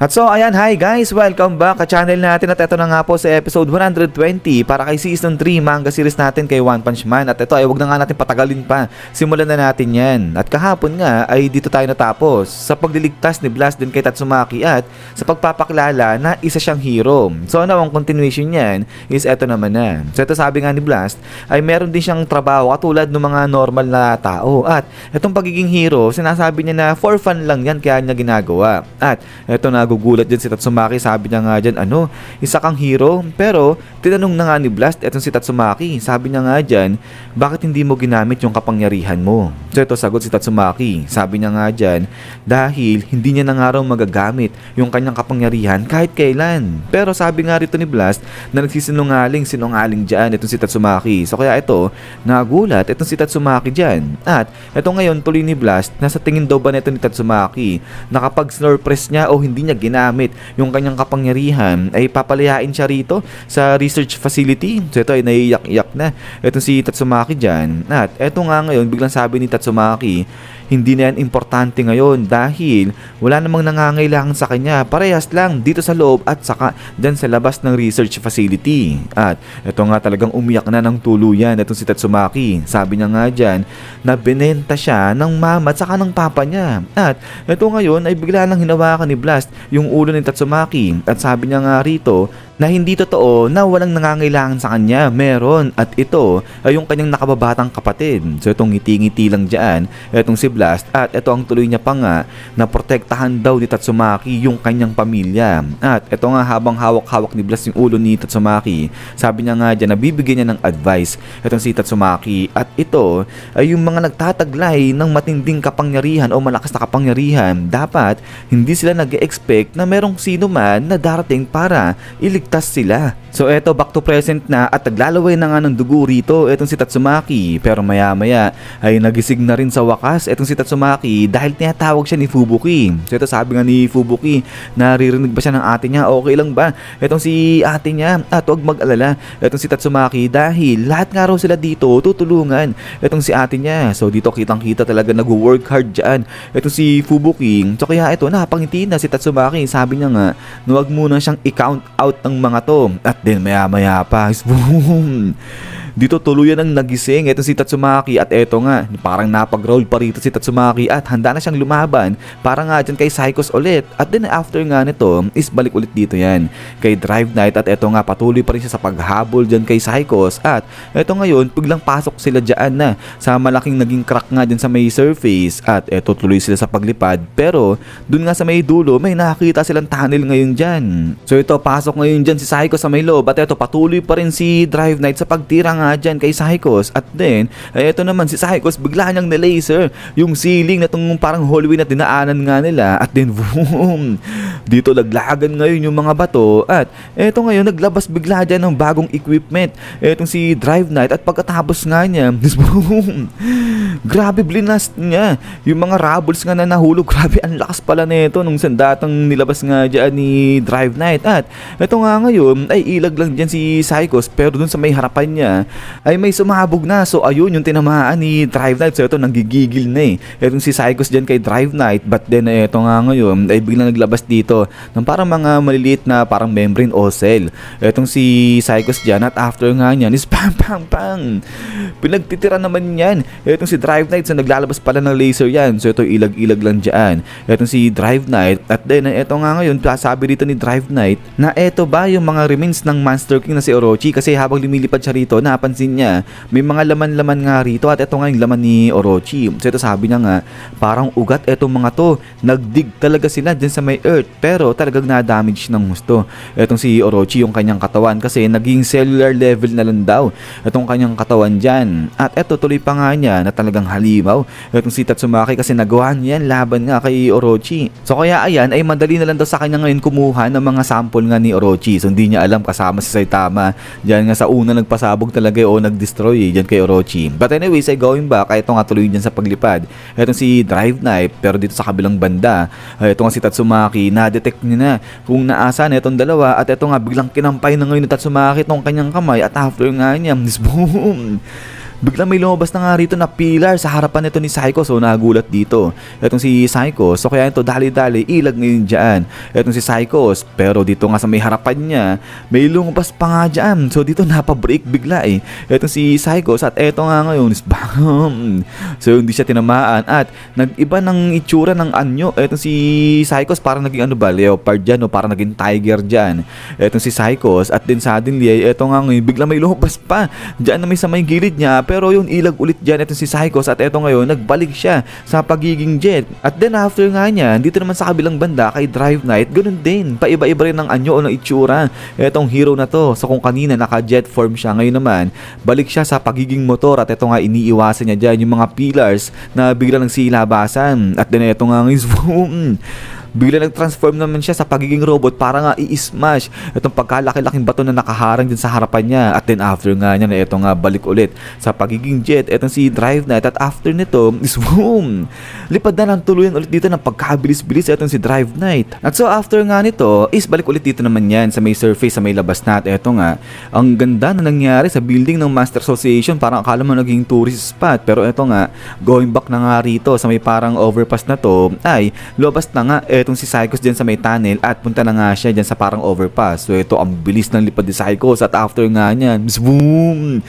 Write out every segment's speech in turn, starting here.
At so ayan, hi guys! Welcome back sa channel natin at ito na nga po sa episode 120 para kay season 3 manga series natin kay One Punch Man. At ito ay wag na nga natin patagalin pa, simulan na natin yan. At kahapon nga ay dito tayo natapos sa pagliligtas ni Blast din kay Tatsumaki at sa pagpapakilala na isa siyang hero. So ano ang continuation niyan is eto naman na. So ito sabi nga ni Blast ay meron din siyang trabaho katulad ng mga normal na tao. At itong pagiging hero, sinasabi niya na for fun lang yan kaya niya ginagawa. At eto na gugulat din si Tatsumaki, sabi niya nga dyan, isa kang hero? Pero tinanong na nga ni Blast etong si Tatsumaki, sabi niya nga dyan, bakit hindi mo ginamit yung kapangyarihan mo? So ito sagot si Tatsumaki, sabi niya nga dyan, dahil hindi niya na nga raw magagamit yung kanyang kapangyarihan kahit kailan. Pero sabi nga rito ni Blast na sinungaling dyan itong si Tatsumaki. So kaya ito, nagulat itong si Tatsumaki dyan. At ito ngayon tuloy ni Blast, nasa tingin daw ba nito ni Tatsumaki na kapag snurpress niya o hindi niya ginamit yung kanyang kapangyarihan ay papalayain siya rito sa research facility. So ito ay naiiyak-iyak na itong si Tatsumaki dyan. At ito nga ngayon biglang sabi ni Tatsumaki, hindi na yan importante ngayon dahil wala namang nangangailangan sa kanya. Parehas lang dito sa loob at saka dyan sa labas ng research facility. At ito nga talagang umiyak na ng tuluyan itong si Tatsumaki. Sabi niya nga dyan na binenta siya ng mama at saka ng papa niya. At ito ngayon ay bigla lang hinawakan ni Blast yung ulo ni Tatsumaki. At sabi niya nga rito na hindi totoo na walang nangangailangan sa kanya. Meron. At ito ay yung kanyang nakababatang kapatid. So itong ngiti-ngiti lang dyan, itong si Blast. At ito ang tuloy niya pa nga na protektahan daw ni Tatsumaki yung kanyang pamilya. At ito nga habang hawak-hawak ni Blast yung ulo ni Tatsumaki, sabi niya nga dyan na bibigyan niya ng advice itong si Tatsumaki. At ito ay yung mga nagtataglay ng matinding kapangyarihan o malakas na kapangyarihan. Dapat hindi sila nag-expect na merong sino man na darating para iligtas sila. So eto back to present na at naglalaway na nga ng dugo rito etong si Tatsumaki. Pero maya maya ay nagising na rin sa wakas etong si Tatsumaki dahil tinatawag siya ni Fubuki. So ito sabi nga ni Fubuki, naririnig ba siya ng ate niya? Okay lang ba etong si ate niya? At huwag mag-alala etong si Tatsumaki dahil lahat nga raw sila dito tutulungan etong si ate niya. So dito kitang kita talaga nag-work hard dyan etong si Fubuki. So kaya ito napangiti na si Tatsumaki. Sabi niya nga na huwag muna siyang i-count out ng mga to. At then maya maya pa boom, dito tuluyan ang nagising itong si Tatsumaki. At eto nga parang napag-roll pa rito si Tatsumaki at handa na siyang lumaban para nga dyan kay Psychos ulit. At then after nga nito is balik ulit dito yan kay Drive Knight. At eto nga patuloy pa rin siya sa paghabol dyan kay Psychos. At eto ngayon biglang pasok sila dyan na sa malaking naging crack nga dyan sa may surface. At eto tuloy sila sa paglipad, pero dun nga sa may dulo may nakakita silang tunnel ngayon dyan. So ito pasok ngayon dyan si Psychos sa may loob. At eto patuloy pa rin si Drive Knight sa pagtira nga dyan kay Psychos. At then ay eto naman si Psychos bigla niyang na-laser yung ceiling na itong parang hallway na dinaanan nga nila. At then boom, dito laglagan ngayon yung mga bato. At eto ngayon naglabas bigla dyan ng bagong equipment etong si Drive Knight. At pagkatapos nga niya boom, grabe blinast niya yung mga rubbles nga na nahulog. Grabe ang lakas pala nito nung sandatang nilabas nga dyan ni Drive Knight. At eto nga ngayon ay ilag lang dyan si Psychos, pero dun sa may harapan niya ay may sumabog na. So ayun yung tinamaan ni Drive Knight. So ito nanggigigil na etong si Psychos dyan kay Drive Knight. But then ito nga ngayon ay biglang naglabas dito ng parang mga maliliit na parang membrane o cell etong si Psychos dyan. At after nga niyan is pang pang pang pinagtitira naman yan etong si Drive Knight. So naglalabas pala ng laser yan. So ito ilag-ilag lang dyan etong si Drive Knight. At then ito nga ngayon sabi rito ni Drive Knight na eto ba yung mga remains ng Monster King na si Orochi. Kasi habang lumilipad siya rito napansin niya may mga laman-laman nga rito. At ito nga yung laman ni Orochi. So ito sabi niya nga parang ugat etong mga to, nagdig talaga sila dyan sa may earth, pero talagang na-damage ng gusto etong si Orochi yung kanyang katawan kasi naging cellular level na lang daw etong kanyang katawan dyan. At eto tuloy pa nga niya na talagang halimaw etong si Tatsumaki kasi nagawa niya laban nga kay Orochi. So kaya ayan ay madali na lang daw sa kanya ngayon kumuha ng mga sample nga ni Orochi. So hindi niya alam kasama si Saitama dyan nga sa una nagpasabog talaga o nag-destroy dyan kay Orochi. But anyways ay going back, ito nga tuloy dyan sa paglipad etong si Drive Knight. Pero dito sa kabilang banda ito nga si Tatsumaki, na-detect niya na kung naasan itong dalawa. At ito nga biglang kinampay na ngayon ni Tatsumaki itong kanyang kamay. At after nga niya boom, biglang may lumabas na nga rito na pillar sa harapan nito ni Psycho. So nagulat dito etong si Psycho. So kaya ito dali-dali ilag ngayon dyan etong si Psycho. Pero dito nga sa may harapan niya may lumabas pa nga dyan. So dito napabreak bigla etong si Psycho. At eto nga ngayon is bam. So hindi siya tinamaan at nag-iba ng itsura ng anyo etong si Psycho. Parang naging ano ba, leopard dyan o parang naging tiger dyan etong si Psycho. At then suddenly eto nga ngayon bigla may lumabas pa dyan na may sa may gilid niya. Pero yung ilag ulit dyan etong si Psycho. At eto ngayon nagbalik siya sa pagiging jet. At then after nga niya dito naman sa kabilang banda kay Drive Knight, ganun din, paiba-iba rin ng anyo o ng itsura etong hero na to. So kung kanina naka-jet form siya, ngayon naman balik siya sa pagiging motor. At eto nga iniiwasan niya dyan yung mga pillars na bigla ng silabasan. At then eto nga ngayon bigla nag-transform naman siya sa pagiging robot para nga i-smash itong pagkalaki-laking bato na nakaharang din sa harapan niya. At then after nga niya na ito nga balik ulit sa pagiging jet itong si Drive Knight. At after nito is boom, lipad na ng tuluyan ulit dito ng pagkabilis-bilis itong si Drive Knight. At so after nga nito is balik ulit dito naman yan sa may surface, sa may labas na. At ito nga ang ganda na nangyari sa building ng Master Association. Parang akala mo naging tourist spot, pero ito nga going back na nga rito sa may parang overpass na to ay lumabas na nga etong si Psychos dyan sa may tunnel at punta na nga siya dyan sa parang overpass. So ito ang bilis ng lipad ni Psychos. At after nga niyan, boom,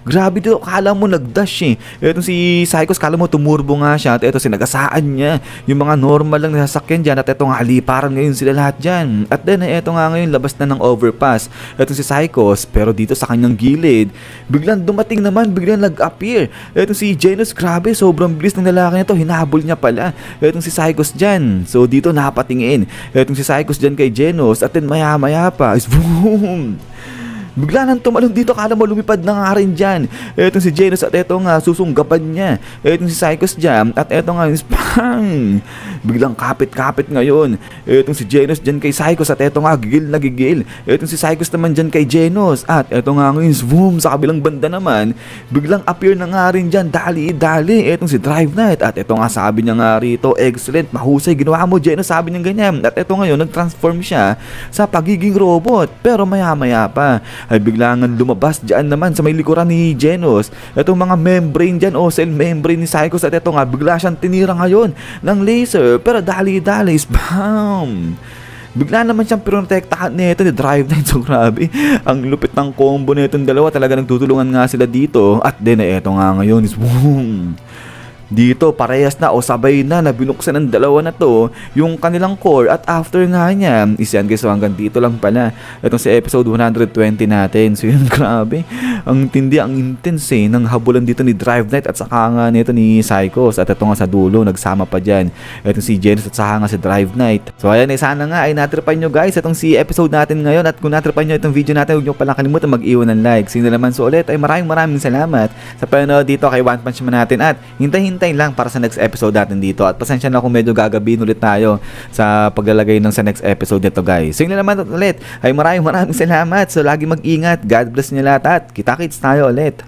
grabe dito, kala mo nagdash Etong si Psychos, kala mo tumurbo nga siya. At ito sinagasaan niya yung mga normal lang na sasakyan dyan. At ito nga aliparan ngayon sila lahat dyan. At then ito nga ngayon labas na ng overpass etong si Psychos. Pero dito sa kanyang gilid biglang dumating naman, biglang nag-appear etong si Genos. Grabe, sobrang bilis ng lalaki nito, hinabol niya pala etong si Psychos dyan. So dito napatingin etong si Psychos dyan kay Genos. At then maya maya pa is boom, bigla nang tumalon dito, kala mo lumipad na nga rin dyan etong si Genos. At eto nga susunggapan niya etong si Psychos dyan. At eto nga bang, biglang kapit-kapit ngayon etong si Genos dyan kay Psychos. At eto nga gigil na gigil etong si Psychos naman dyan kay Genos. At eto nga ngayon boom, sa kabilang banda naman biglang appear na nga rin dyan dali-dali etong si Drive Knight. At eto nga sabi niya nga rito, excellent, mahusay ginawa mo Genos, sabi niya ganyan. At eto ngayon nag-transform siya sa pagiging robot. Pero maya maya pa ay biglangan lumabas dyan naman sa may likuran ni Genos itong mga membrane dyan o cell membrane ni Psychos. At eto nga bigla siyang tinira ngayon ng laser. Pero dali-dali is bam, bigla naman siyang protektahan nito ni Drive Knight. So grabe, ang lupit ng combo nitong dalawa, talaga nagtutulungan nga sila dito. At then eto nga ngayon is boom, dito parehas na o sabay na binuksan ng dalawa na to yung kanilang core. At after nga niya is yan guys, so hanggang dito lang pala itong sa episode 120 natin. So yun, grabe, ang tindi, ang intense ng habulan dito ni Drive Knight at saka nga nito ni Psychos. At ito nga sa dulo nagsama pa dyan itong si Genos at saka nga si Drive Knight. So ayan, sana nga ay natripan nyo guys itong si episode natin ngayon. At kung natripan nyo itong video natin, huwag nyo palang kalimutan mag-iwan ng like. Sino naman so ulit ay maraming salamat sa panonood dito kay One Punch Man natin. At hintay lang para sa next episode natin dito. At pasensya na kung medyo gagabihin ulit tayo sa paglalagay ng sa next episode nito guys. So yun naman ulit ay maraming salamat. So lagi mag-ingat. God bless niyo lahat at kita-kits tayo ulit.